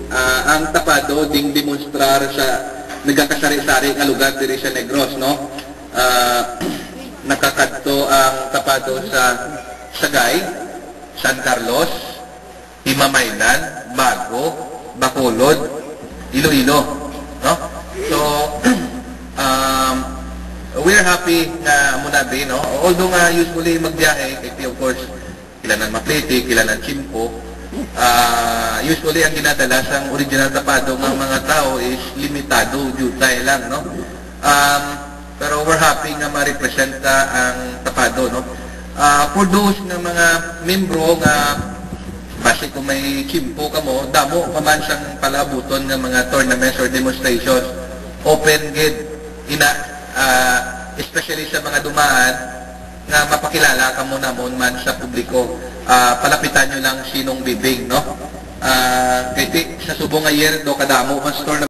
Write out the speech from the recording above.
ang Tapado ding demonstrar sa nagkakasari-sari nga lugar diri sa Negros, no? Nakakadto ang Tapado sa Sagay, San Carlos, Himamaylan, Bago, Bacolod, Iloilo, no? So we're happy na muna din, no? Although nga usually magbiyahe, kasi of course kilanan Makliti, kilanan Chimpo, usually ang ginadala sa original Tapado ng mga tao is limitado, jutay lang, no? Pero we're happy na ma-representa ang Tapado, no? For those na mga membro nga base kung may Chimpo ka mo, damo paman siyang palabuton ng mga tournaments or demonstrations, open gate, especially sa mga dumaan na mapakilala ka mo namon man sa publiko. Palapitan nyo lang sinong bibig, no? Kasi sa subong nga year do kadamo mas store na